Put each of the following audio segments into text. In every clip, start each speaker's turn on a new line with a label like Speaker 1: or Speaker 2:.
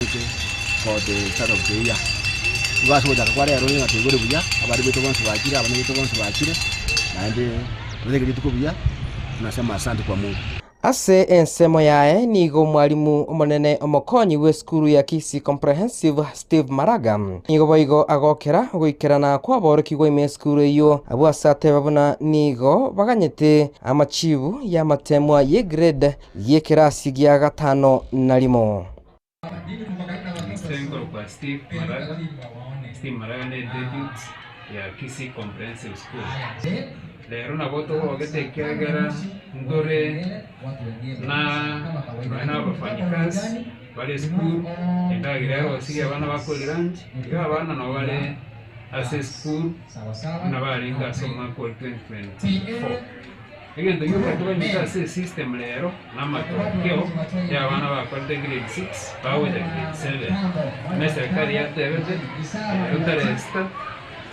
Speaker 1: tabete for the start of the year. Because we are quite a rolling at the good year, about the bit of ones about Chile, about the bit of ones about Chile, and they get to go here. Nasema asante kwa Mungu.
Speaker 2: Ase ensemo yae nigo mwalimu omonene omokonyi we skuru ya Kisii Comprehensive Steve Maraga nigo boigo agokera goikerana kwa boroki go ime skuru iyo abwasate babona nigo baganyete amachibu ya matemwa ye grade ye kirasi gya gatano na limo.
Speaker 3: Steve Maraga ne debut ya Kisii Comprehensive School. Lero na boto ogete kegera ndore na bafanyikazi bale school endagirero osige abana bakora lunch iga abana no bale ase school na bali ngasoma ko 2024 egendo yuko tubanyika ase system lero na matokeo ya abana bakora grade 6 bawe grade 7 na serikali ya tebete utaresta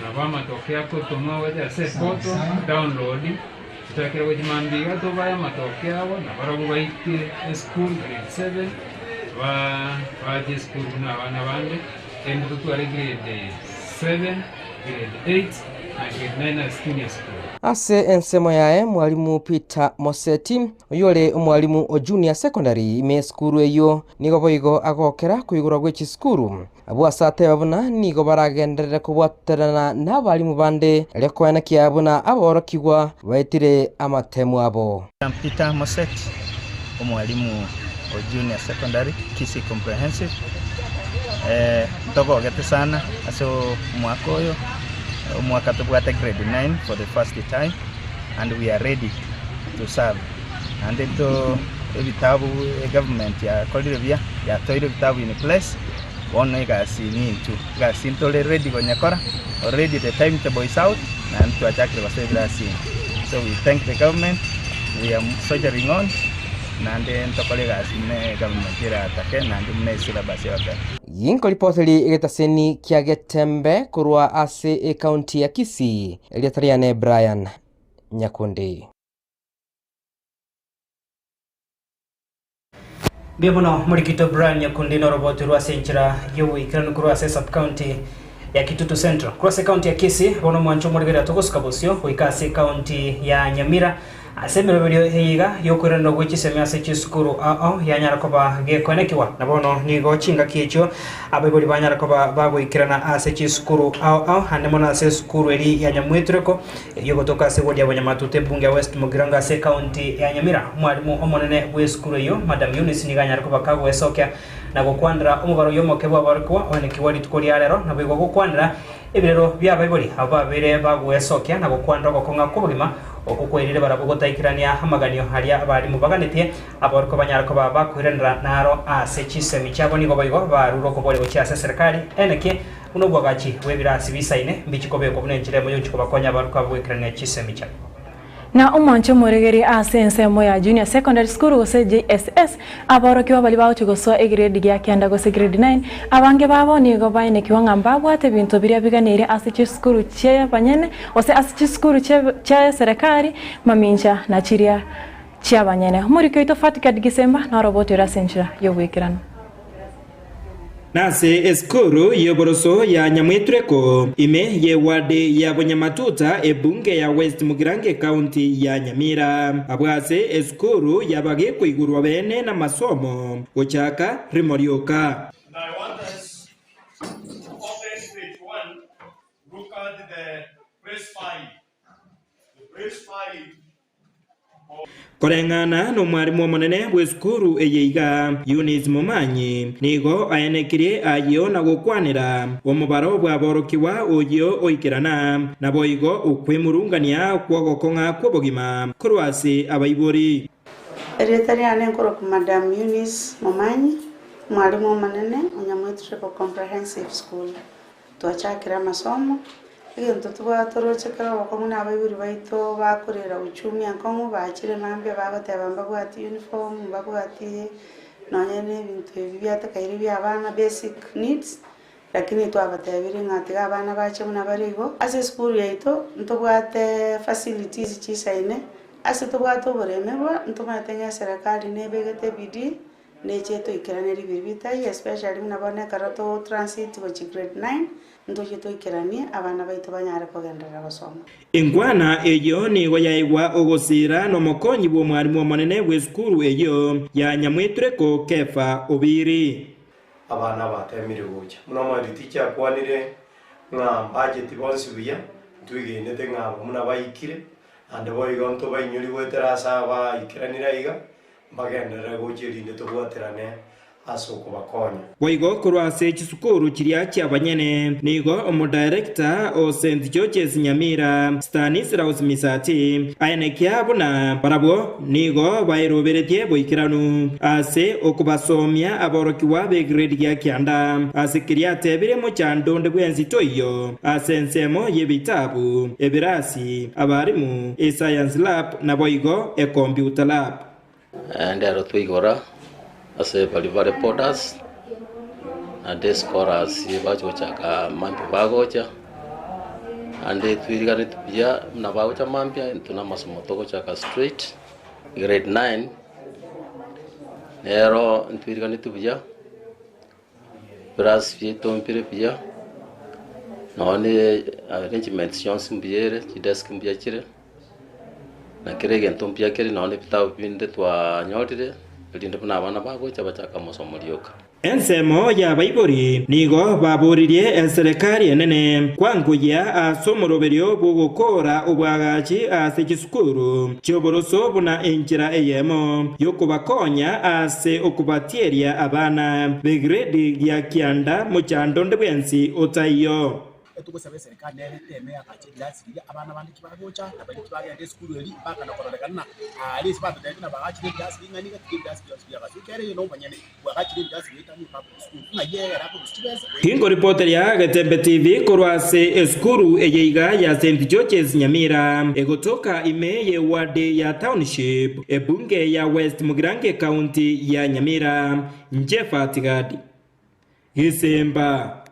Speaker 3: na vama matokeo yako tumwa waje ase photo download tutakira waje mambiga to baya matokeo na barabu baite school grade 7 waje school na bana bande endo tutware grade 7 grade 8 na grade 9 senior school.
Speaker 2: Ase ensemo yae mwalimu Peter Moseti oyole mwalimu o junior secondary ime skuru eyo nigo boigo agokera kuigura gwechi skuru abwasate babona nigo baragenderera kubwaterana n'abalimu bande lekoena kiabona aborokigwa baitire amatemu abo.
Speaker 4: Peter Moseti omwalimu o junior secondary Kisii Comprehensive togo gete sana aso mwaka oyo mwaka tubwate grade 9 for the first time and we are ready to serve and to ebitabu government ya kolirevia ya toire bitabu in place one gasi ni to gasi tole ready gonyakora already the time to boys out and to attack the baseball. So we thank the government, we are soldiering on and then to colleagues in government here atake and mne sila basi waka
Speaker 2: yinko ripoteli igetaseni kia getembe kurwa ase county ya Kisii eliatariane Brian Nyakundi.
Speaker 5: Biabono murikito Brian Nyakundi no roboti rwa senchira yowe ikirano kurwa ase sub county ya Kitutu Central kurwa county ya Kisii bono mwancho murigera togosuka bosio oikase county ya Nyamira asemerero heiga yokorano gwechisemya ase chisukuru yanyara koba gekonekiwa nabono nigo chinga kicho abebori banyara koba bagwikirana ase chisukuru hanemona ase sukuru eri ya Nyamwitreko yogotoka ase wodi abanyamatu bunge West Mugiranga ase county ya Nyamira mwalimu omonene bwe sukuru yo Madam Eunice niganyara koba kagwe sokya na gokwandra omubaro yomoke bwabarikwa onekiwali tukori alero na bego gokwandra ebirero bya bayiboli ababere bagwe sokya na gokwandra gokonga kubugima okukwerire barabugotaikirania amaganio haria abari mubaganitie aboriko banyarako bakwirendera naro ase chisemi cyabo nigo bayigo baruro ko bole cyase serikali eneke uno bwagachi webirasi bisaine mbichikobe ko bunenjire mu yunchiko bakonya baruka bwekirania chisemi cyabo
Speaker 6: na umonche muregeri ase ensemo ya junior secondary school gose JSS aboroki babali bawo chigoso grade gya kenda gose grade 9 abange babo nigo baine kiwanga mbabwate bintu biria biganire ase chisukuru che banyene ose ase chisukuru che serikali maminja na chiria chia banyene muri kyoito fatika digisemba na roboti rasenchira yobwekirana
Speaker 7: nase eskuru yoboroso ya Nyamwitreko ime ye wade ya Bonyamatuta ebunge ya West Mugirange county ya Nyamira abwase eskuru yabage kuigurwa bene na masomo gochaka rimorioka.
Speaker 8: Now I want us to open page 1, look at the verse 5. The verse 5
Speaker 7: Korengana no mwarimu omonene bwe skuru eyeiga Eunice Mumanyi nigo aenekirie ayo na gukwanira omubaro bwa borokiwa oyo oikirana na boigo okwemurungania kwogokonga kwobogima kurwase abaibori
Speaker 9: eretariane nkoro ku Madam Eunice Mumanyi mwarimu omonene Nyamwitreko Comprehensive School twachakira masomo egento tubwatorochekera bakomuna abaiburi baito bakorera uchumi ankongo bakire mambe bagateba mbagwati uniform mbagwati nonyene bintu byatakaire byabana basic needs lakini twabatebire ngati abana bache muna barigo ase school yaito ntobwate facilities chisaine ase tobwato boremebwa ntomatenya serikali nebegete bidi neche toikerania ribibitai especially mnabone karato transit gochi grade 9 ntoche toikerania abana baitu banyare kogenderera gosoma.
Speaker 7: Ingwana eyo ni goyaigwa ogosira no mokonyi bwo mwarimu omonene bwe skuru eyo ya Nyamwitureko Kefa Obiri.
Speaker 8: Abana batemire gocha muna mariticha kwanire nga budget bonsi buya twigenete nga muna bayikire ande boiga nto bainyuri gweterasa ba ikiranira iga bagendera gocherinde tugwaterane asoko bakonya
Speaker 7: boigo kurwase chisukuru kiria kya banyene nigo omudirector o St George's Nyamira Stanislaus Misati ayenekia buna parabo nigo bairoberetie boikiranu ase okubasomya aborokiwa be grade ya kyanda asikiria tebire mu cyandonde bwenzito iyo asensemo yebitabu ebirasi abarimu science lab na boigo computer lab
Speaker 10: ndero twigora ase balivare reporters ande scorers bacho chaka mampi bagocha ande twirigane tupia na bagocha mampia tuna masomo toko chaka straight grade 9 nero twirigane tupia bras vieto mpire pia none arrangements chance mbiere desk mbia chire na kirege ntompia kiri none bitao binde twa nyotire linde bana bana bagocha bachaka masomo lyoka
Speaker 7: ensemo ya baibori nigo baburirie serikali enene kwanguya asomoroberio bugukora ubwagachi ase kisukuru cyoboroso buna enjira eyemo yokubakonya ase okubatieria abana begrade ya kyanda mu cyandonde bwensi otayo
Speaker 1: tugosabe serikali netemea kachidasi abana bandiki bagocha abandiki bagende skulu eli baka na korodekana ali sibatu tena bagachide dasi ngani ka dasi ya gasukere no manyane bagachide dasi itani pa skulu na yera ko stibese
Speaker 7: Hingo reporter ya Gatembe TV korwase skulu eyeiga ya St George's Nyamira egotoka imeye wade ya township ebunge ya West Mugirange County ya Nyamira Njefa Tigadi Hisemba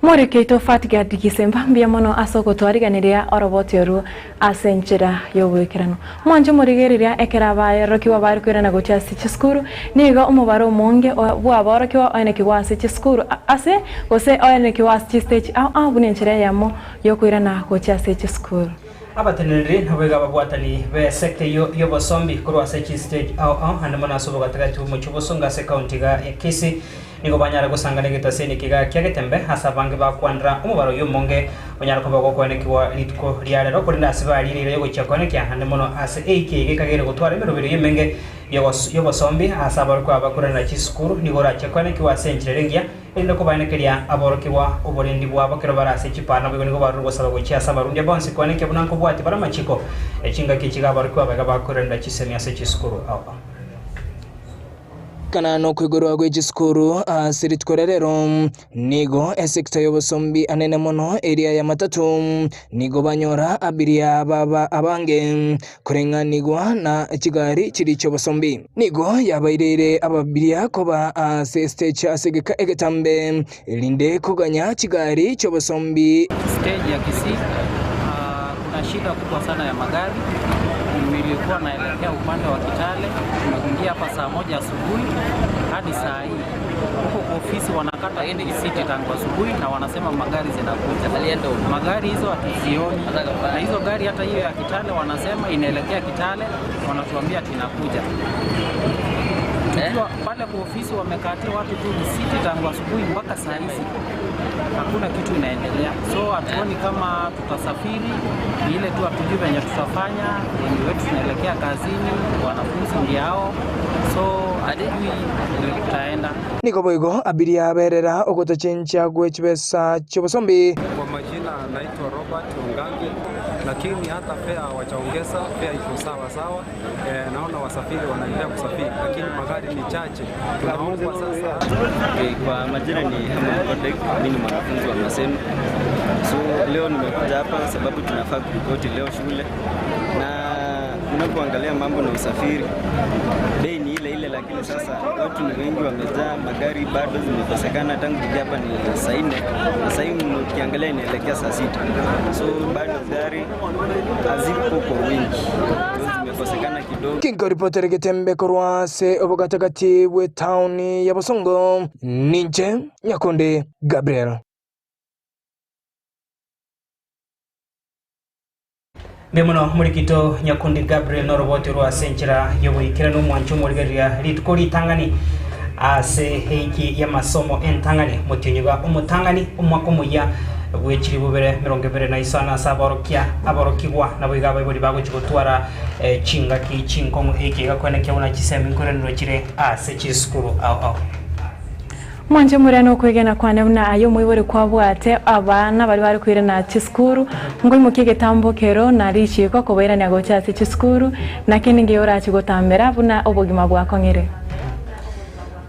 Speaker 6: More keito fatiga digisemba mbia mono asoko twariganiria oroboteru asenchira yobwekirano mwanje murigereria ekera roki wa bari kwirana gocha sichskuru niga umubaro monge bwa baroki wa ene kiwa sichskuru ase ose ene kiwa stage a bunenchira yamo yokwirana gocha sichskuru
Speaker 5: abatenere nabega babwatani be sector yo bosombi kurwa stage ande mona sobo gatagatu mu chubosonga se county ga Kisii nigo banyara gusangana gitaseni kiga kyagetembe hasabange bakwandra umubaro y'umonge banyara ko bagokwane kiwa litko lyarero kuri nasibali rero yo cyakone kya hande mono ase AK kagere gutwara mirobiro y'imenge yo basombi hasabaro kwa bakurana kisukuru nigo ra cyakone kiwa senjirengia inde ko banekeria aborokiwa uburendi bwa bakero barase kipana bigo nigo baru gusaba go cyasa barundi bonse kwane ke bunanko bwati baramachiko ekinga kikiga aborokiwa baga bakurana kisemi ase kisukuru aho
Speaker 2: kana no kwigorwa gwe gisukuru siritwerero nigo sector y'obosombi anene mono area ya matatu nigo banyora abiria baba abange kurenganirwa na kigari kiri cy'obosombi nigo yabairere ababiria koba stage asegeka egetambe linde kuganya kigari cy'obosombi
Speaker 11: stage ya Kisii kuna shida kubwa sana ya magari. Nilikuwa naelekea upande wa Kitale, nimeingia hapa saa 1 asubuhi hadi saa hii. Huko kwa ofisi wanakata end city tangu asubuhi na wanasema magari zinakuja. Magari hizo hatuzioni. Na hizo gari hata hiyo ya Kitale wanasema inaelekea Kitale, wanatuambia tunakuja. Pale kwa ofisi wamekatia watu tu city tangu asubuhi mpaka saa hizi. Hakuna kitu inaendelea. So hatuoni kama tutasafiri, ile tu hatujui venye tutafanya, wengi wetu tunaelekea kazini, wanafunzi ndio. So adui tutaenda.
Speaker 2: Niko boigo abiria berera ogotochencha gwechbesa cy'obosombi.
Speaker 12: Kwa majina naitwa Robert Ungangi, lakini hata fare wachaongeza, fare iko sawa sawa. Naona wasafiri wanaendelea kusafiri, lakini magari ni chache. Tunaomba sasa.
Speaker 13: Kwa majina ni Hamad, mimi ni mwanafunzi wa Maseno. So leo nimekuja hapa sababu tunafaa kuripoti leo shule. Na unapoangalia mambo na usafiri, bei ni ile lakini sasa watu ni wengi wamejaa, magari bado zimekosekana tangu hapa ni saa 4 na sasa hivi ukiangalia inaelekea saa 6. So bado gari hazipo kwa wingi. imekosekana kidogo.
Speaker 14: Kingo reporter Getembe Korwase obugatagati we town ya Bosongo ninje Nyakonde Gabriel.
Speaker 5: Bemono murikito Nyakundi Gabriel noroboti rwa senchira yoboikira no mwancho murigeria ritkori tangani ase heiki ya masomo entangani mutinyiga umutangani umwakomuya wechiri bubere 25 saborokia aborokigwa nabo igaba bari bago chigotwara chinga ki chinkomo eke gakone kyabona kiseme nkoraniro kire ase chiskuru au
Speaker 6: Mwanje murano kwegena kwane mna ayo mwibore kwabwate abana bari kwira na chiskuru ngo mukige tambokero na richi ko kobaira na gocha chiskuru nakini ngeora chigotambera buna obogima bwako ngire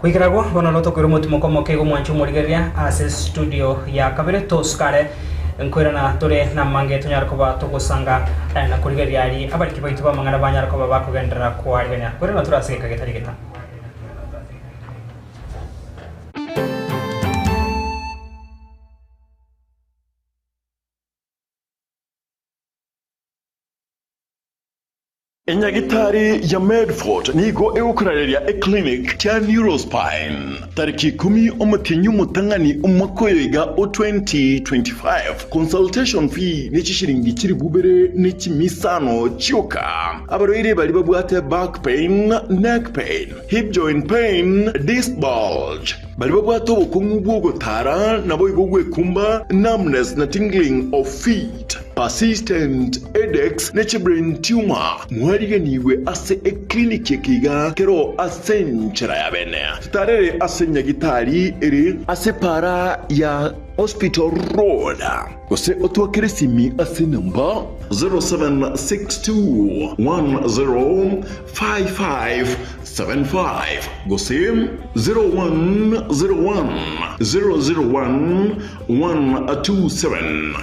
Speaker 5: kwikiragwo bono loto kwiro mutimo komoke go mwancho murigeria ase studio ya kabere toskare nkwira na tore na mange tunyar ko ba tugusanga na kurigeria ari abari kibaito ba mangana banyar ko ba kugendera ko ariganya kwira na turasike kagetari geta
Speaker 15: Enyagitari ya Medford nigo eukrareria clinic kya Neurospine tariki 10 omutinyu mutangani umwakoyega o 2025 consultation fee ni chishiringi kiri bubere ni chimisano chioka abaroire bali babwate back pain, neck pain, hip joint pain, disc bulge bali babwate obukungu bwogotara nabo igogwe kumba numbness na tingling of feet, persistent headaches na brain tumor mwariganiwe ase clinic yekiga kero asenchera ya bene tarere asenya gitari eri ase para ya Hospital Road gose otwakire simi ase number 0762105575 gose 0101001127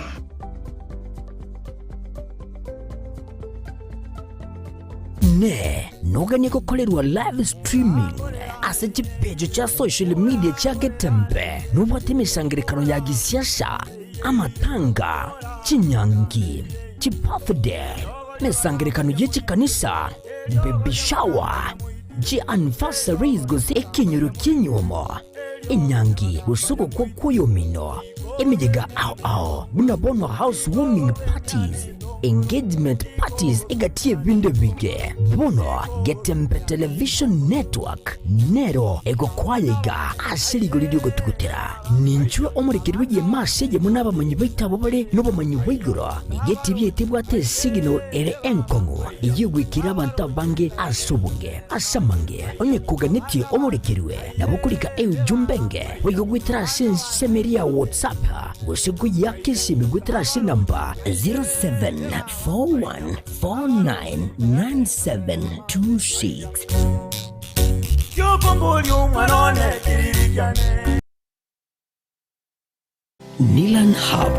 Speaker 16: ne noganye gukorerwa live streaming ase chipejo cha social media cha Getembe nubwate imishangirikano ya gisiasha amatanga chinyangi chipafde mesangirikano yechikanisa baby shower anniversaries gose ekinyuru kinyumo inyangi gusuko kwa kuyomino emijega au bunabono housewarming parties engagement parties egatie binde bige bono Getembe television network nero ego kwayega ashirigo lidio gotugutera ninchwe omurikirwe ye masege munaba manyi baitabo bare no bamanyi baigura igeti byetibwate signal ere enkongo iyigwikira abantu bange asubunge asamange onye kuganitie omurikirwe nabukulika jumbenge wego gwitira semeria WhatsApp gosigu yakisi migwitira namba 0741499726 Nilan Hub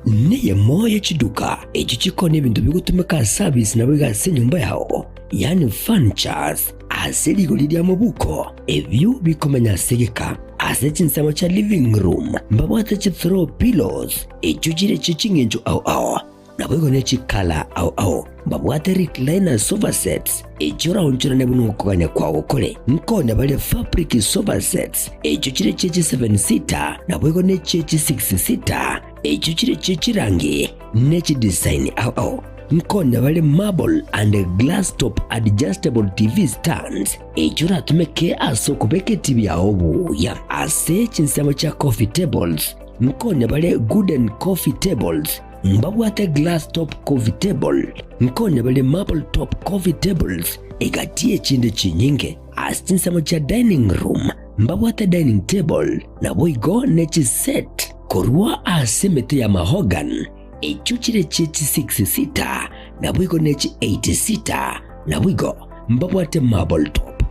Speaker 16: niye moya chiduka echi chikone bintu bigutumika service na bigase nyumba yao yani furnitures asiligo lidia mabuko evyo bikomenya segeka asechinsamo cha living room mbabwate chi throw pillows echujire chichingenjo au nabwego ne chikala au mbabwate recliner sofa sets echora onchora ne buno kuganya kwawo kole nkone bale fabric sofa sets echujire chechi 7 seater nabwego ne chechi 6 seater echujire chechi rangi nechi design au nkone bale marble and glass top adjustable TV stands echura tumeke asoko beke TV yaobu ya ase chinsamo cha coffee tables nkone bale wooden coffee tables mbabwate glass top coffee table nkone bale marble top coffee tables egatie chinde chinyinge asinsamo cha dining room mbabwate dining table na boigo nechi set korwa asemete ya mahogan echuchire chechi 6 seater na bwigo nechi 8 seater na bwigo mbabwate marble top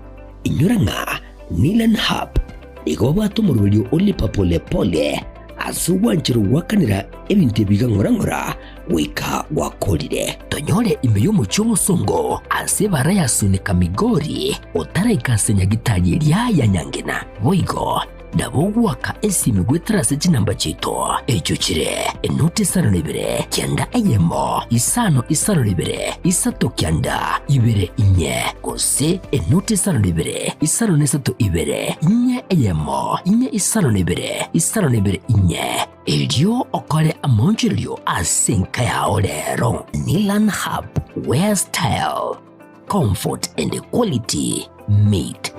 Speaker 16: inyuranga Nilan Hub igobwato murulio olipa pole pole asuwanchiro wakanira ebintu bigangorangora wika wakolire tonyole imeyo muchomo songo asebara yasunika migori otara ikasenya gitali ya nyangena boigo nabo gwaka esimu gweterase chinamba chito echuchire enote sano libere kianda eyemo isano libere isato kianda ibere inye gose enote sano libere isano nesato ibere inye eyemo inye isano libere inye elio okole amonjilio asinka ya olero. Nilan Hub, where style, comfort and quality meet.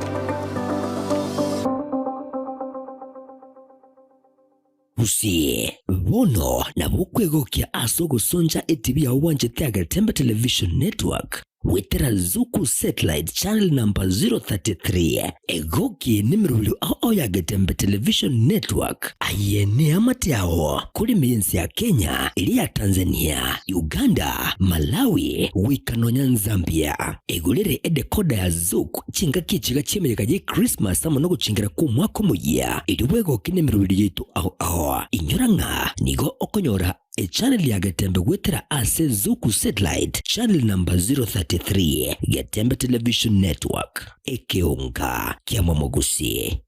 Speaker 16: Usie bono na bukwegokia asogo sonja TV ya wanje Tiaga Tembe Television Network wetera Zuku Satellite Channel number 033 egoki nimrulu ao ya Getembe Television Network ayene amati yao kuli miensi ya Kenya, ilia Tanzania, Uganda, Malawi, Wikanonya Zambia egulere edekoda ya Zuku chinga kichiga chimereka je Christmas amonogo chingira ku mwaka muya iliwego kinemrulu yitu ao inyoranga nigo okonyora channel ya Getembe wetera ase Zuku Satellite Channel number 033 Getembe Television Network ekeonga kia Mwamogusi.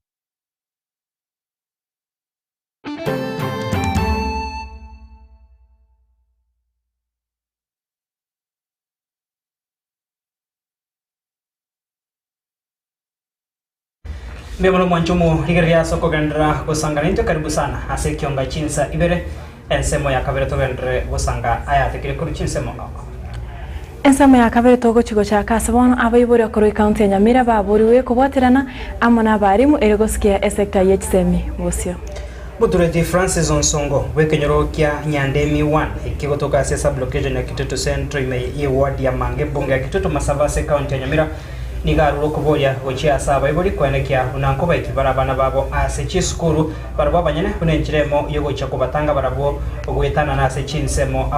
Speaker 5: Mbemano mwanchumu ligeria soko gandra kusanga nito karibu sana ase kionga chinsa ibere ensemo ya kabere togendre gusanga aya tekire kuri chinsemo
Speaker 6: ensemo ya kabere togo chigo cha kasabono abayibori akoro county ya Nyamira baburiwe kubwaterana amona barimu erigosikia esekta yechsemi bosio
Speaker 5: Mutureti Francis Onsongo wekenyoro kia Nyandemi 1 ikigotoka sesa blockage ya Kitutu Central ime ward ya Mange bunge ya Kitutu Masavase county ya Nyamira nigarulo kuboya gochia saba ibori kwenekia unankoba ikibarabana babo ase chiskuru barabo banyene unenchiremo yogo chakubatanga barabo ogwetana na ase chinsemo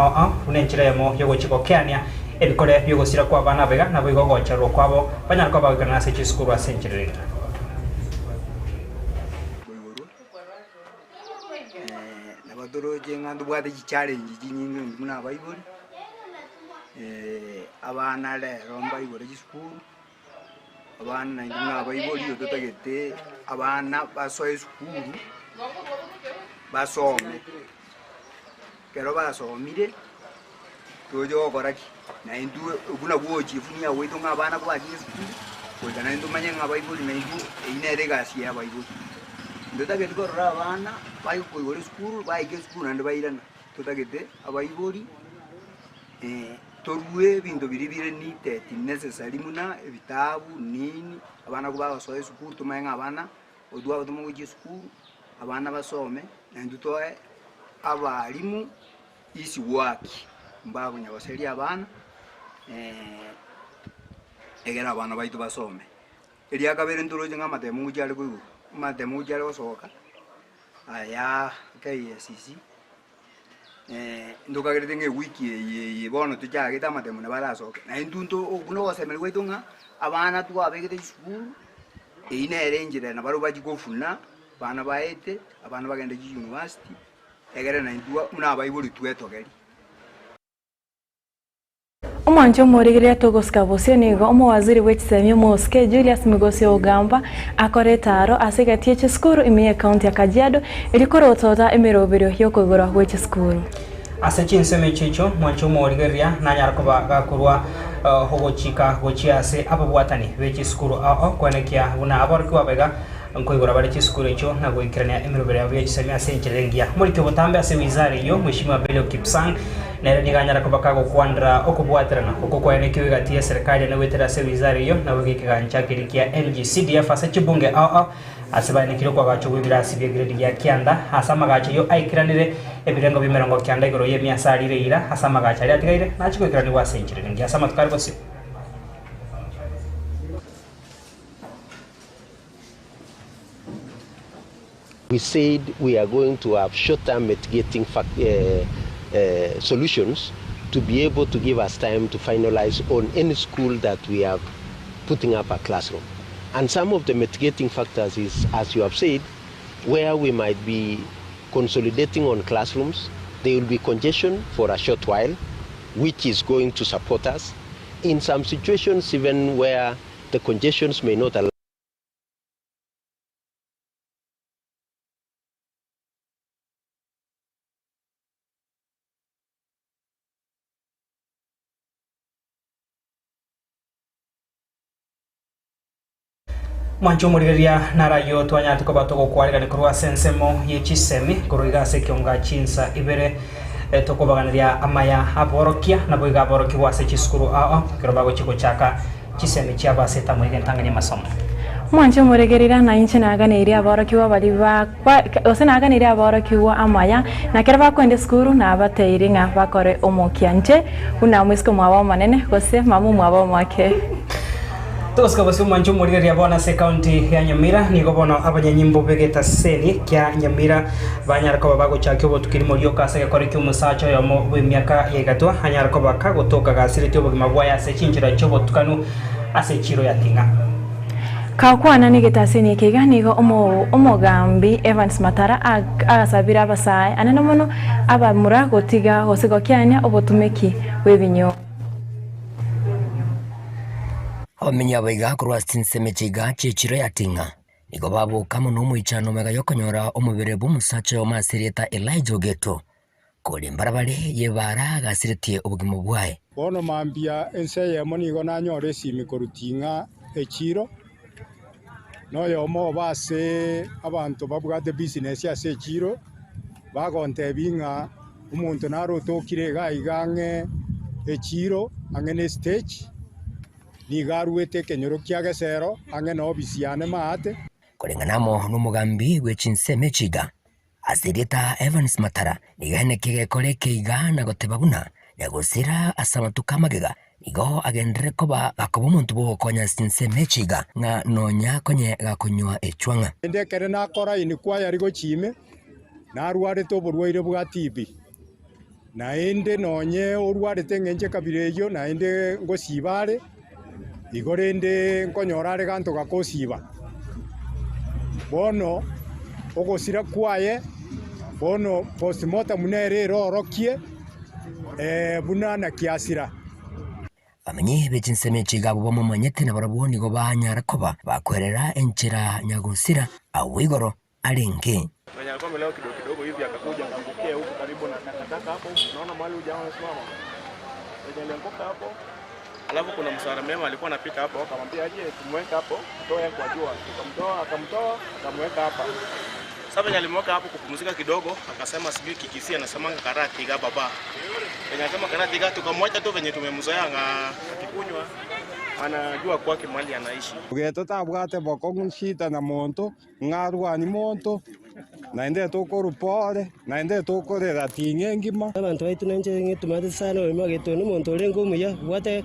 Speaker 5: unenchiremo yogo chikokeania ebikore yogo sira kwa bana bega na bigo gocha ro kwabo banyana kwa bagana ase chiskuru asenchirira
Speaker 17: nabadoro jengandu bwate challenge jinyingi muna bayibori abana le romba ibori chiskuru abana ndina bayiboli yototagete abana basoye skuru basome kero basomire tojo koraki na indu ubuna bwochi funya weto ngabana kwa skuru kwegana indu manye ngabayiboli na indu inere gasi ya bayiboli ndotagete korra abana bayi koyore skuru bayi ke skuru nande bayirana totagete abayiboli torue bintu biribire ni teti necessary muna ebitabu nini abana kuba basoye skuru tumenga abana odwa batumo ku skuru abana basome na ndutoe abalimu isi waki mbago nyabaseri abana egera abana baitu basome elia kabere ndoroje ngamatemu kujale ku matemu kujale osoka aya KSCC ndoka gere tenge wiki ye bono tuja geta matemu na barasoke na indunto okuno wasemeli wetunga abana tu abegete school ine erenjire na baro baji gofuna bana baete abana bagenda ji university egere na indua muna bayibuli twetogeri
Speaker 6: Omwanjo morigiria togoska bosio nigo omwaziri wechsemi moske Julius Migosi Ogamba akoretaro asigatie chiskuru ime county ya Kajiado ilikoro tota emirobero yokogora wechskuru
Speaker 5: ase chinseme chicho mwanjo morigiria nanyarkoba gakurwa hogochika gochiase ababwatani wechskuru kwenekia una aborkiwa bega nkoigora bari chiskuru icho na goikirania emirobero ya wechsemi asencherengia muri kibotambe ase wizari yo mheshimiwa Belio Kipsang nere niganyara kubakago kwandra okubwaterana okokwaene gatia serikali na wetera se wizari yo na wiki kancha kirikia NGCDF ase chibunge asibane kiro kwa gacho wibirasi bya grade ya kianda asama gacho yo aikiranire ebirengo bimerongo kianda igoro ye miasarire ira asama gacho ari atigaire na chiko ikirani wa senchire ngi asama tukari bose.
Speaker 18: We said we are going to have short-term mitigating solutions to be able to give us time to finalize on any school that we are putting up a classroom. And some of the mitigating factors is, as you have said, where we might be consolidating on classrooms, there will be congestion for a short while, which is going to support us. In some situations, even where the congestions may not allow
Speaker 5: Mwancho murigeria narayo twanyate ko batoko kwariga ni kurwa sensemo yechisemi kuruiga se kyonga chinsa ibere tokobaganiria amaya aborokia na boiga aboroki wase chiskuru kirobago chiko chaka chisemi chiaba seta muri gentanganya masomo.
Speaker 6: Mwancho muregerira na inche naganira aboroki wa bali ba ose naganira aboroki wa amaya na keraba kwende skuru na abateiringa bakore omokianje una mwisko mwawa manene gose mamu mwawa mwake.
Speaker 5: Toska basi mwancho murigeria bona se county ya Nyamira nigo bono abanyanyimbo begeta seni kya Nyamira banyarako bago chakyo botukiri muri kase kore kyo musacho yo mo bwemyaka yegatwa hanyarako bakagotoka gasire tyo bugima bwaya se chinjira cyo botukanu ase chiro yatinga.
Speaker 6: Kakwana nigetaseni kiga nigo omogambi Evans Matara agasabira abasai anene mono abamura gotiga hosego kyanya obotumeki webinyo.
Speaker 16: Abamenya baiga kurwa sinseme chiga chichiro yatinga nigo babu kama no muichano mega yokonyora omubere bumusacho masireta Elijah Geto kole mbarabare yebara gasiretie obugimo bwaye
Speaker 19: bono mambia enseye monigo nanyore simi korutinga echiro noyo mo base abantu babwate business ya sechiro bagonte binga umuntu narotokire gaigange echiro angene stage nigaruete kenyoro kiagesero ange no bisiane maate
Speaker 16: kurenganamo n'umugambi w'echinseme chiga azirita Evans Matara nigane kige kole kiga na gotebaguna negosira asamatuka magega nigo agendere koba gakobo umuntu bo konya sinseme chiga nga nonya konye gakunywa echwanga
Speaker 19: ndekere nakora ini kwa yari gochime narwarete oburwaire bwa TB na ende nonye orwarete ngenje kabireyo na ende ngosibare igorende nkonyorare ganto gakosiba bono ogosira kwaye bono postmortem nere rorokie bunana kiasira
Speaker 16: amenye bechinseme chiga bo momanyete na baraboni go banyara koba bakwerera enchira nyagusira awigoro alenge
Speaker 20: Mwenye alikuwa leo kidogo hivi akakuja akambukia huko karibu na takataka hapo naona mahali hujaona simama mwenye alianguka hapo. Alafu kuna msara mema alikuwa anapita hapo akamwambia aje tumweka hapo toe kwa jua akamtoa akamweka hapa. Sasa venye alimweka hapo kupumzika kidogo akasema sijui kikisia anasema karati ga baba. Venye anasema karati ga tukamwacha tu venye tumemzoea akikunywa anajua kwake mali anaishi.
Speaker 19: Geto tabwate boko nshita na monto ngarwa ni monto naende tokorupore naende tokorera tingengima
Speaker 21: abantu baitu nanje ngitumate sana olimo geto no monto lengo muya bwate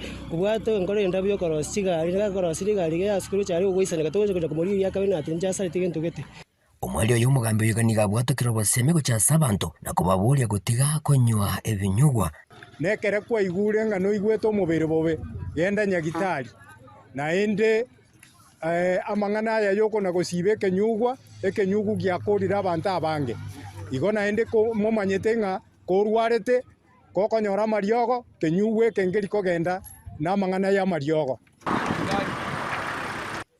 Speaker 21: ngore ndabyo korosiga ringa korosiriga ya skuru cyari ugwisana gatoje kuja kumuri yakabina atinja sari tigento gete
Speaker 16: omwali oyo umugambi yuganiga bwatokero boseme gochasa abantu nakobaburia gutiga konywa ebinyugwa
Speaker 19: nekere kwa igure ngano igweto mubere bobe yenda nyagitari naende amangana ya yoko na gosibe kenyugwa ekenyugu giakorira abantu abange igo naende ko momanyete nga korwarete kokonyora mariogo kenyugwe kengeri kogenda na mangana ya mariogo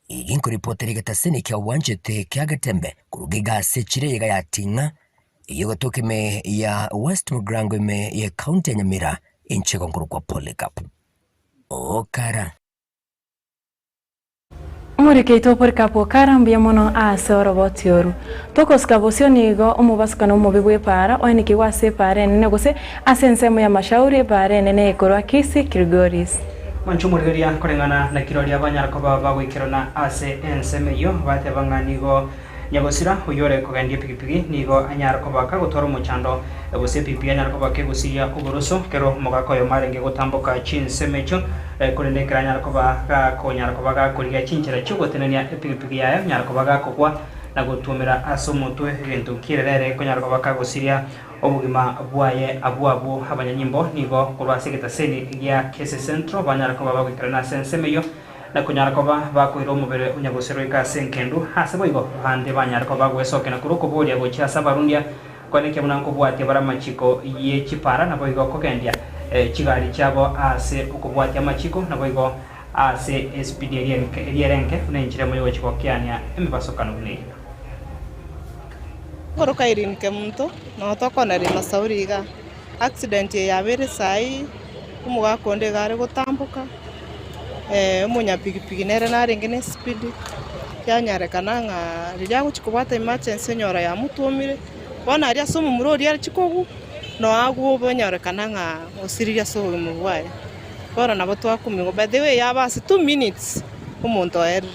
Speaker 16: iginko reporter getaseni kya wanjete kya gatembe kurugiga sechire yega yatinga iyo gotokeme ya West Mugrango me ya county ya Nyamira inchego nguru kwa Polycarp okara
Speaker 6: Murikeito Polycarp karambia mono asoro botioru tokoska bosionigo omubasukana omubibwe para oeniki wase para nene gose asensemo ya mashauri para nene ekorwa Kisi Kilgoris
Speaker 5: Mwancho murigeria korengana na kirori abanyarako bagwikirona ase ensemeyo bate banganigo nyagosira uyore kugandie pikipiki nigo anyarako bakagotora muchando bose pipi anyarako bakegusiya uboroso kero mugakoyo marenge gutambuka chinsemecho kurenekera anyarako bakonyarako bagakuriga chinchira chugotenania pikipiki yayo nyarako bagakogwa na gutumira asomutwe gento kirerere konyarako bakagusiya obugima bwaye abwabo abanyanyimbo nigo kurwasigeta seni ya Kese Central banyarako bagwikirona sensemeyo na kunyarako bakwira omubere unyagosero ikasenkendu hase boigo hande banyarako bagwesoke na kuruko bolia gocha sabarundia kwaneke munanko bwati baramachiko ye chipara na boigo kokendia chigari chabo ase ukubwati amachiko na boigo ase SPD erienke unenchire moyo chiko kiania emibasokano bune
Speaker 22: Koroka irinke muntu no tokona ri masauriga accident ya bere sai umuga konde gare gutambuka munya pikipiki nere narenge ne speed yanyarekana nga riria guchikubata emergency nyora ya mutumire bona aria somo murori ari chikogu no agu bonyarekana nga osiriria so mubwaye bona nabo twakumigo by the way yabasi 2 minutes umuntu aeri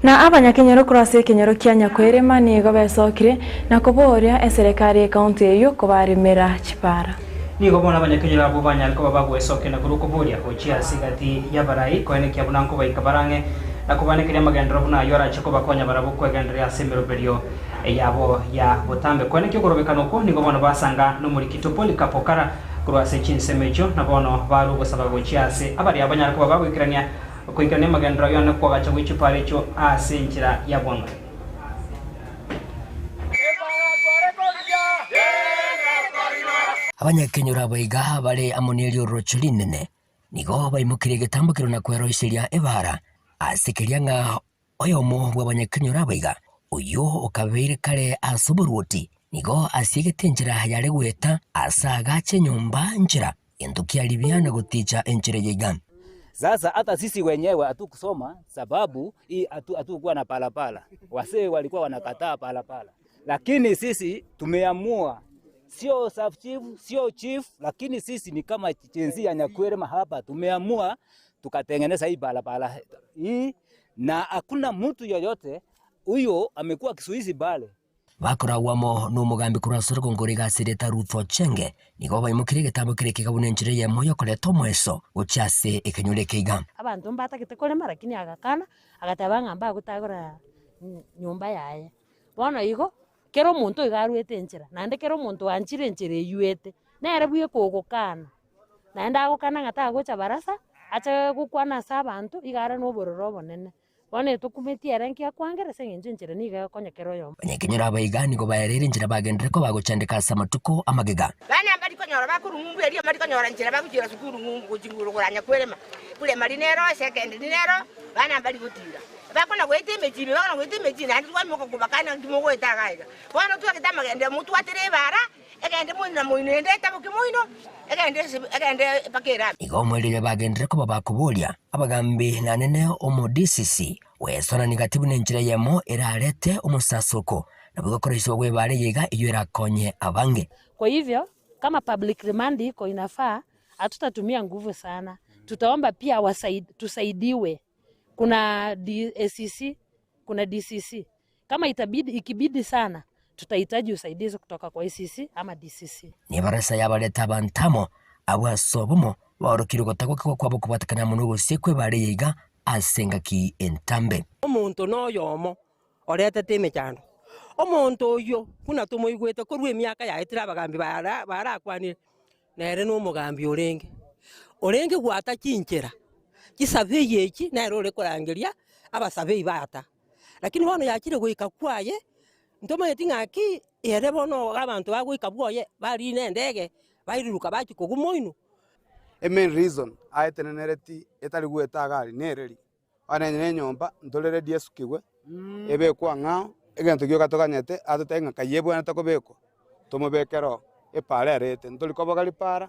Speaker 6: na abanyakenyero kurase kenyero kya Nyakwirima nigo besokire na kuboria eserikali county eyo kubarimira chipara
Speaker 5: nigo bona abanyakenyero abo banyariko babagwesoke na guruko boria ochia sigati yabarai koene kya bunanko baikabarange na kubanekeria magendero buna yora chiko bakonya barabukwe gendera semero berio yabo ya botambe koene kyo gorobekano ko nigo bona basanga no muri kitopoli kapokara kurase chinsemecho na bono baru gusaba gochiase abari abanyariko babagwikirania kuikane magendero yona kwa gacha wichipare cho asenchira yabono
Speaker 16: abanyakenyora baiga bari amonelio rocholinene nigo baimukire gitambukiro na kweroishiria ebara asikiria nga oyomo bw'abanyakenyora baiga uyo okabeire kare asuburuti nigo asiegete njira yari gweta asagache nyumba njira endukia libiana guticha enjira yiga.
Speaker 3: Sasa hata sisi wenyewe hatukusoma sababu hii hatukuwa na palapala. Wasee walikuwa wanakataa palapala. Lakini sisi tumeamua sio sub chief, sio chief, lakini sisi ni kama chenzi ya Nyakwirima hapa tumeamua tukatengeneza hii palapala hii na hakuna mtu yoyote huyo amekuwa kisuizi bale.
Speaker 16: Bakora wamo n'umugambi kurasura kongorega sireta Ruth Chenge nigo baimukire gitambukire kigabune njire ye moyo koleto mweso uchase ekenyule kiga
Speaker 4: abantu mbatakite kolema lakini agakana agatabanga mba gutagora nyumba yaye bona igo kero muntu igarwete njira nande kero muntu wanchire njire yuete nere bwiye kugukana nande agukana ngata gocha barasa acha gukwana sabantu igara no bororo bonene Wane tukumetia ranki ya kwangera sengenje njira niga konya kero yo.
Speaker 16: Banyakenyora baigani go bayerere njira bagendere ko bagocandika samatuko amagega.
Speaker 23: Bana mbali konyora bakuru ngumbu yari mbali konyora njira bakujira sukuru ngumbu kujinguru kuranya kwelema. Kule marinero second dinero bana mbali gutira. Bakona gwete mejime bakona gwete mejine andi kwa moko kubakana ndimo gweta gaiga. Wana tu akitama gende mutu atere bara egende mwina mwine ndeta mukimoino egende pakera.
Speaker 16: Igo mwelile bagendere ko babakubolia abagambi nanene omo DCC wesona negativu nenjira yemo erarete umusasuko na bugokoresho gwebare yiga iyo erakonye abange.
Speaker 4: Kwa hivyo kama public remand iko inafaa hatutatumia nguvu sana. Tutaomba pia tusaidiwe. Kuna DCC, kuna DCC. Kama ikibidi sana tutahitaji usaidizi kutoka kwa ICC ama DCC.
Speaker 16: Ni barasa yabaleta bantamo abwasobomo barukirwa takoko kwabo kubatakana munugo sekwe bare yiga asenga ki entambe.
Speaker 24: Omuntu no yomo orete teme cyane. Omuntu oyo kuna tumoyigwete ko rwemyaka yahitira abagambi barakwanire nere no mugambi orenge gwata kinkera kisabe yeki nero rekorangeria abasabe bata lakini bono yakire goika kwaye ntoma yetingaki ere bono abantu bagoika bwoye bari nendege bairuka baki kogumoino.
Speaker 25: A main reason aetenereti etari gweta gari nereri anene nyomba ndolere diesukigwe ebe kwa ngao egento gyo katoganyete atutenga kayebwa natakobeko tomobekero epare arete ndoli kobagali para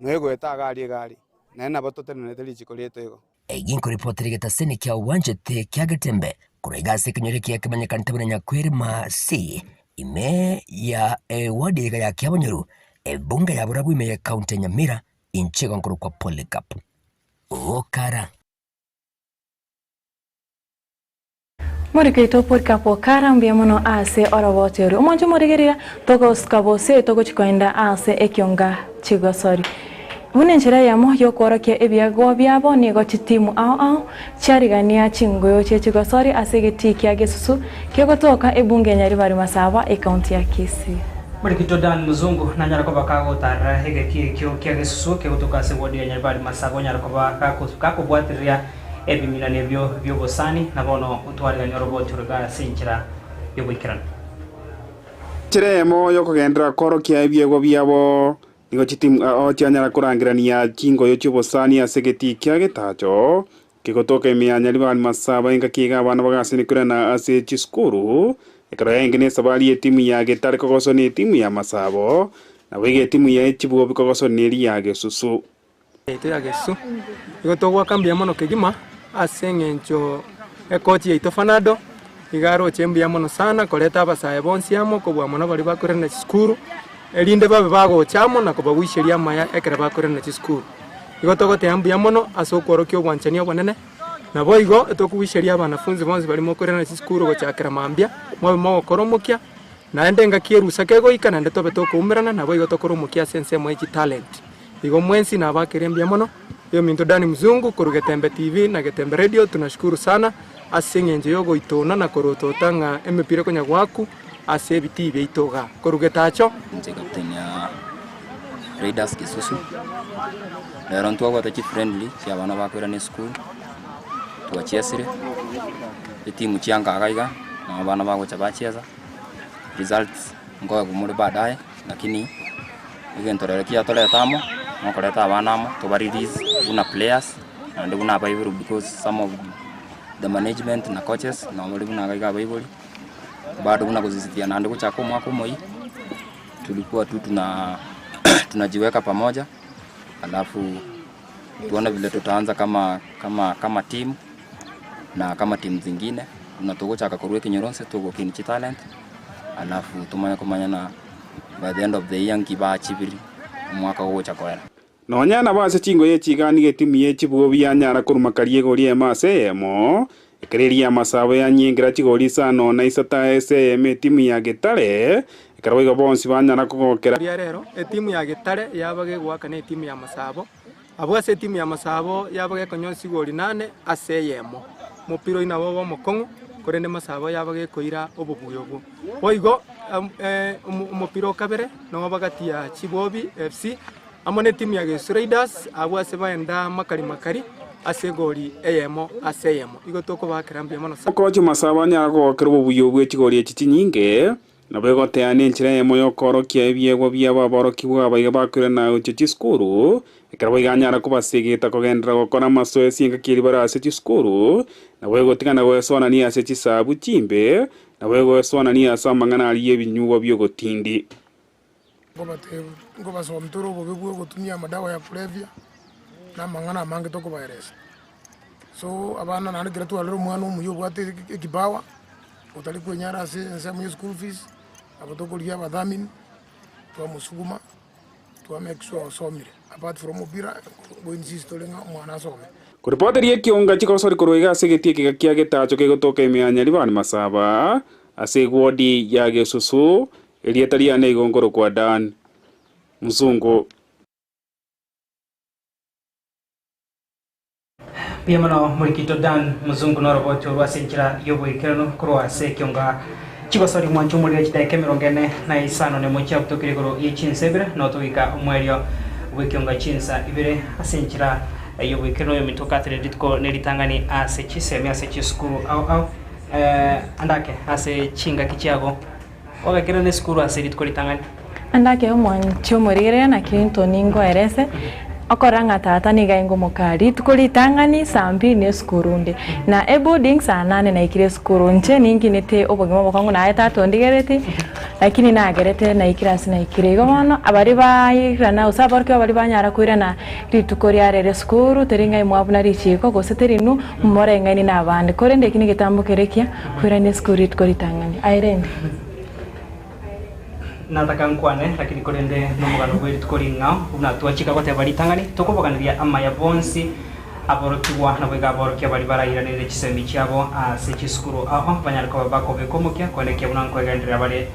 Speaker 25: nwegweta gari nena batotenete lichikolete ego
Speaker 16: Eginko reporter getasene kya wanjete kya gatembe kurega sekenyere kya Kantabana Nyakwirima si ime ya wadi ya Kyabonyeru bunga ya burabu ime ya kaunti Nyamira inchega nkuru kwa Polycarp okara
Speaker 6: Morikaito Polycarp okara mbiamono ase oroboteru umonje morigerira togo skabose togo chikoenda ase ekionga chigosori Une njira yamo yokorokia ebiago byabo nigo chitimu ao charigania chingoyo chechigosori asegeti kya Gesusu kyogotoka ebunge nyari bari masaba ekaunti ya Kisii.
Speaker 5: Morikito Dan Muzungu na nyarako bakago tara hege kya Gesusu kyogotoka se wodi ya nyari bari masaba nyarako bakako bwatiria ebimilane byo bosani na bono utwari nyoroboto ruga sinchira yobikirana.
Speaker 26: Chiremo yokogendera korokia ebiago byabo Nigo chitimu otianyara kurangirania chingo yo chubosani asegeti kya getacho kikotoka imianya libani masaba inga kiga abana bagasini kurana ase chiskuru ekara engene sabali etimu ya getare kokosoni etimu ya masabo na wege etimu ya chibugo bikokosoni eri ya Gesusu
Speaker 27: eto ya Gesusu iko togwa kambia mono kegima
Speaker 1: aseng'encho ekochi yaito Fanado igaro chembuya mono sana koleta abasae bonsi amo kobwa mono bari bakorera na chisukuru erinde babe bagochamo na kobawisheria maya ekere bakorera na chisukuru igo togotea mbuya mono ase okworokia obwanchani obonene nabo igo tokuwisheria abanafunzi bonsi barimo korera na chisukuru gochakera mambia mwabe mogokoromokia naende ngaki erusa kegoika naende tobe tokoumerana nabo igo tokoromokia ase ensemo echi talent igo mwensi nabakere mbuya mono iyo minto Dani Mzungu kuru Getembe TV na Getembe Radio tunashukuru sana ase eng'encho yogoitona na korotota ng'a emepira konyagwaku ase ebiti byaitoga kuru getacho
Speaker 7: nche kapteni ya Raiders Kisusu lero ntwagwata chi friendly cia bana bakwira ne school twachesire etimu chianga agaiga na bana bagocha bacheza results ngoya kumuri baadaye lakini igentorere kia toletamo nokoreta abana amo tobaririze una players and una baiburu because some of the management na coaches na wali kuna gaiga baiburi bado kuna kuzisitia na ndiko chako mwako moi tulikuwa tu tunajiweka pamoja alafu tuone vile tutaanza kama team na kama timu zingine tunatogocha akakorwe kinyoronse togo kinichi talent alafu tumanya na by the end of the year nkiba chibiri mwaka gocha kwera
Speaker 26: nonyana base chingo ye chigani getimi ye chibubi anyara kurumakarie gori emase emo ekereria masabo ya nyingira chigori sano na isata ese timu ya Getare ekarwiga bonsi banyara kugokera
Speaker 1: rero timu ya Getare yabage gwaka ne timu ya Masabo abo ase timu ya Masabo yabage konyonsi gori 8 ase yemo mupiro ina wobo mokongo korende Masabo yabage koira obubuyogo oigo umupiro kabere no bagati ya Chibobi FC amone timu ya Raiders abo ase baenda makari ase gori eyemo ase yemo igo toko bakirambia mono
Speaker 26: kochi Masabo nyara gokera obubuyogo echigori echi nyinge na bego teane nchira yemo yokorokia ebiego bia baboroki bwa baiga bakwira na uchichi skuru ekarabo iganyara kubasegeta kogendera gokora masoesi ngakiri bara ase chiskuru na bego tigana gwesona ni ase chisabu chimbe na bego gwesona ni ase amangana ali ebinyugo byogotindi
Speaker 8: ngo basomtoro bobebwe gutumia madawa ya kulevya na mangana mange toko bairesa so abana nandikira tu alero mwana umuyo bwate ekibawa utali kwenyara ase nsemu school fees abatokolia badhamini twamusuguma make sure osomire apart from mubira go insist olenga mwana asome
Speaker 26: kuripoteria kionga chikosori kuroiga ase getie kigakia getacho kegotoka imianya libani Masaba ase wodi ya Gesusu elietaria na igongoro kwa Dan Mzungu
Speaker 5: pia mano murikito Dan Mzungu no roboti rwasenjira yoboikerano kurwa ase kionga chigosori mwancho muri chidake mirongene na isano ne mocha kutokire koro yechinsebere no tugika umwerio wikionga chinsa ibere asenjira yoboikerano yo mitoka treditko neritangani ase chisemi ase chiskuru au andake ase chinga kichago ogekera ne skuru ase ritko litangani
Speaker 6: andake mwancho muri na kinto ningo erese okoranga tata ni gaingo mokari tukolitangani sambi ne skurunde na boarding saa 8 na ikire skuru nche ningi nete obogimo bokongo na eta tondigereti lakini na gerete na ikirasi na ikire gono abari bayira na usaborke abari banyara kuira na ritukoria rere skuru teringa imwabuna richiko goseterinu mmorengani na bande korende kini gitambukerekia kuira ne skuru tukolitangani airende
Speaker 5: nataka nkwane lakini korende nomugano gwe tukoringa una twachika bate bari tangani tokoboganiria amaya bonsi aborokiwa na bega aborokia bari barayira ne chisemi cyabo ase chisukuru aho banyarko bako bekomokia koneke bunanko gendera bari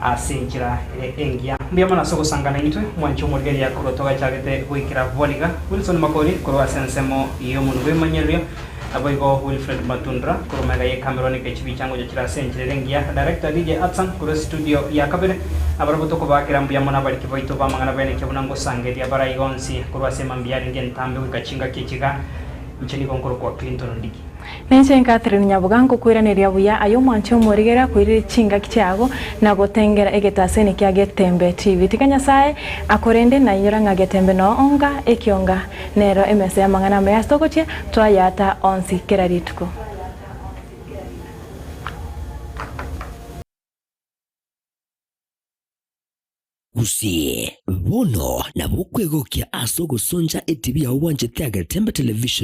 Speaker 5: asinjira engia mbia mana soko sangana intwe mwancho morgeri ya kurotoga chagete wikira voliga Wilson Makori kurwa sensemo iyo munwe manyerio aboigo Wilfred Matundra kurumega ye Cameron kechibi chango jachira senjire rengia director DJ Atsan kuro studio ya kabere abarabuto ko bakira mbia mona bari kiboito bamangana bene kebunango sangeti abara igonsi kurwa sema mbia ringen tambe wikachinga kichiga mcheni konkoro kwa Clinton Ndiki
Speaker 6: Nenche Catherine Nyabugango kwiraniria buya ayo mwancho morigera kwirira chinga kichago na gotengera egetaseni kya Getembe TV tikanya sae akorende na yiranga Getembe no onga ekionga nero emese amangana me astokoche twayata onsi keraritko
Speaker 16: Usie bono na bukwegokia asogo sonja etibia wanje Getembe television